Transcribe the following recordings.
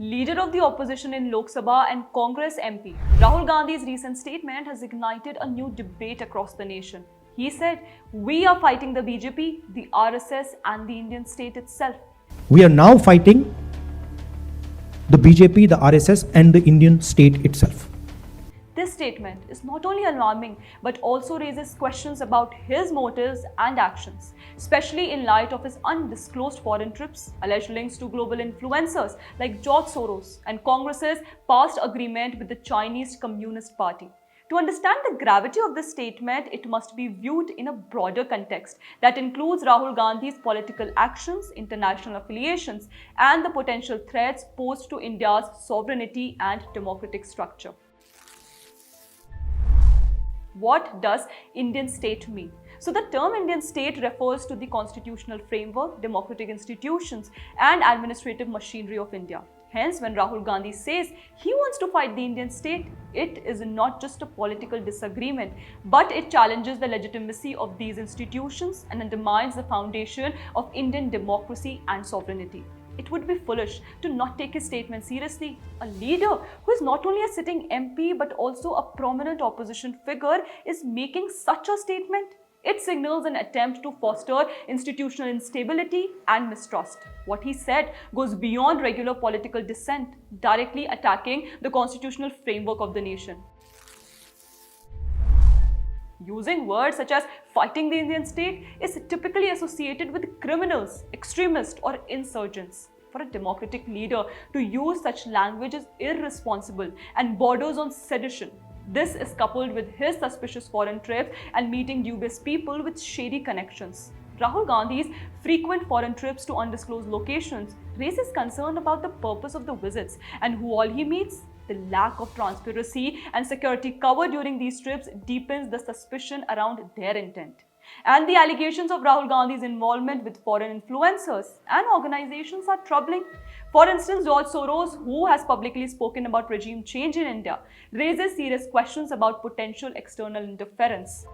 Leader of the opposition in Lok Sabha and Congress MP, Rahul Gandhi's recent statement has ignited a new debate across the nation. He said, "We are fighting the BJP, the RSS and the Indian state itself." We are now fighting the BJP, the RSS and the Indian state itself. This statement is not only alarming but also raises questions about his motives and actions, especially in light of his undisclosed foreign trips, alleged links to global influencers like George Soros, and Congress's past agreement with the Chinese Communist Party. To understand the gravity of this statement, it must be viewed in a broader context that includes Rahul Gandhi's political actions, international affiliations, and the potential threats posed to India's sovereignty and democratic structure. What does Indian state mean? So the term Indian state refers to the constitutional framework, democratic institutions and administrative machinery of India. Hence, when Rahul Gandhi says he wants to fight the Indian state, it is not just a political disagreement, but it challenges the legitimacy of these institutions and undermines the foundation of Indian democracy and sovereignty. It would be foolish to not take his statement seriously. A leader who is not only a sitting MP but also a prominent opposition figure is making such a statement. It signals an attempt to foster institutional instability and mistrust. What he said goes beyond regular political dissent, directly attacking the constitutional framework of the nation. Using words such as fighting the Indian state is typically associated with criminals, extremists, or insurgents. For a democratic leader to use such language is irresponsible and borders on sedition. This is coupled with his suspicious foreign trips and meeting dubious people with shady connections. Rahul Gandhi's frequent foreign trips to undisclosed locations raises concern about the purpose of the visits and who all he meets. The lack of transparency and security cover during these trips deepens the suspicion around their intent. And the allegations of Rahul Gandhi's involvement with foreign influencers and organizations are troubling. For instance, George Soros, who has publicly spoken about regime change in India, raises serious questions about potential external interference.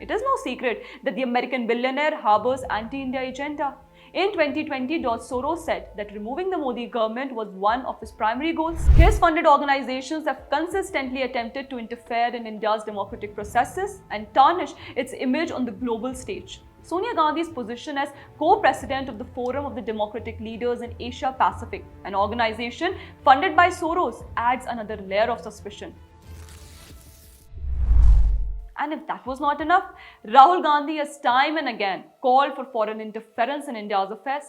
It is no secret that the American billionaire harbors anti-India agenda. In 2020, George Soros said that removing the Modi government was one of his primary goals. His funded organizations have consistently attempted to interfere in India's democratic processes and tarnish its image on the global stage. Sonia Gandhi's position as co-president of the Forum of the Democratic Leaders in Asia Pacific, an organization funded by Soros, adds another layer of suspicion. And if that was not enough, Rahul Gandhi has time and again called for foreign interference in India's affairs.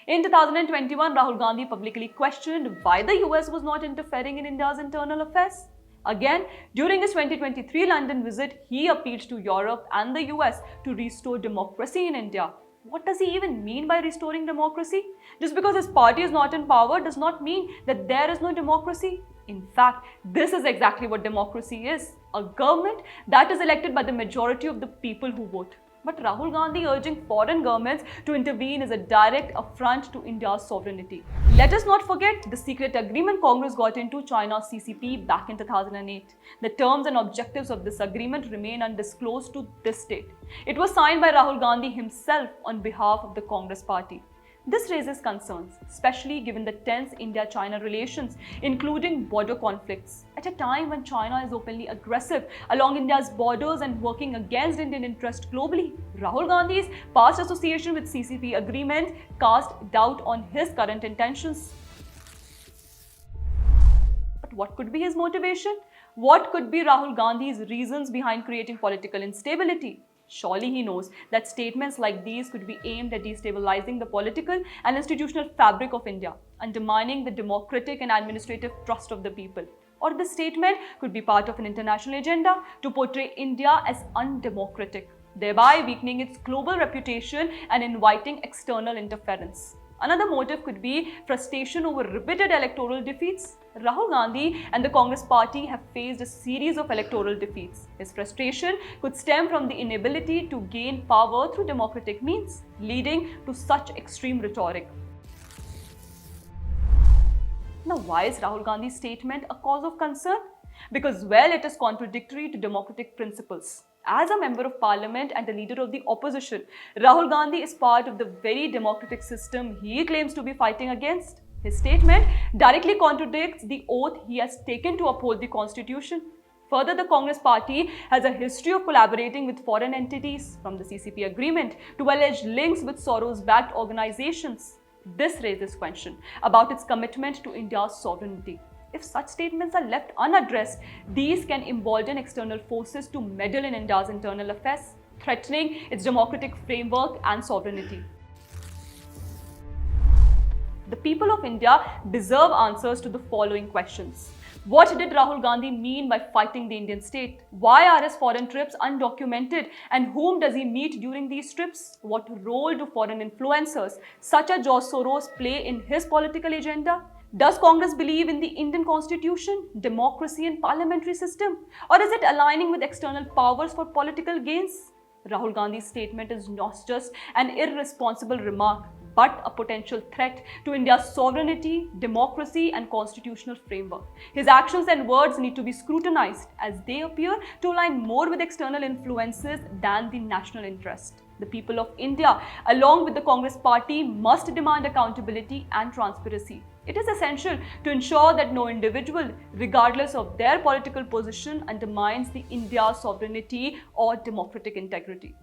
In 2021, Rahul Gandhi publicly questioned why the US was not interfering in India's internal affairs. Again, during his 2023 London visit, he appealed to Europe and the US to restore democracy in India. What does he even mean by restoring democracy? Just because his party is not in power does not mean that there is no democracy. In fact, this is exactly what democracy is, a government that is elected by the majority of the people who vote. But Rahul Gandhi urging foreign governments to intervene is a direct affront to India's sovereignty. Let us not forget the secret agreement Congress got into China's CCP back in 2008. The terms and objectives of this agreement remain undisclosed to this date. It was signed by Rahul Gandhi himself on behalf of the Congress party. This raises concerns, especially given the tense India-China relations, including border conflicts. At a time when China is openly aggressive along India's borders and working against Indian interests globally, Rahul Gandhi's past association with CCP agreement cast doubt on his current intentions. But what could be his motivation? What could be Rahul Gandhi's reasons behind creating political instability? Surely he knows that statements like these could be aimed at destabilizing the political and institutional fabric of India, undermining the democratic and administrative trust of the people. Or the statement could be part of an international agenda to portray India as undemocratic, thereby weakening its global reputation and inviting external interference. Another motive could be frustration over repeated electoral defeats. Rahul Gandhi and the Congress party have faced a series of electoral defeats. His frustration could stem from the inability to gain power through democratic means, leading to such extreme rhetoric. Now, why is Rahul Gandhi's statement a cause of concern? Because, well, it is contradictory to democratic principles. As a member of parliament and the leader of the opposition, Rahul Gandhi is part of the very democratic system he claims to be fighting against. His statement directly contradicts the oath he has taken to uphold the constitution. Further, the Congress party has a history of collaborating with foreign entities, from the CCP agreement to alleged links with Soros-backed organizations. This raises question about its commitment to India's sovereignty. If such statements are left unaddressed, these can embolden external forces to meddle in India's internal affairs, threatening its democratic framework and sovereignty. The people of India deserve answers to the following questions. What did Rahul Gandhi mean by fighting the Indian state? Why are his foreign trips undocumented? And whom does he meet during these trips? What role do foreign influencers such as George Soros play in his political agenda? Does Congress believe in the Indian constitution, democracy and parliamentary system? Or is it aligning with external powers for political gains? Rahul Gandhi's statement is not just an irresponsible remark, but a potential threat to India's sovereignty, democracy and constitutional framework. His actions and words need to be scrutinized as they appear to align more with external influences than the national interest. The people of India, along with the Congress party, must demand accountability and transparency. It is essential to ensure that no individual, regardless of their political position, undermines the India's sovereignty or democratic integrity.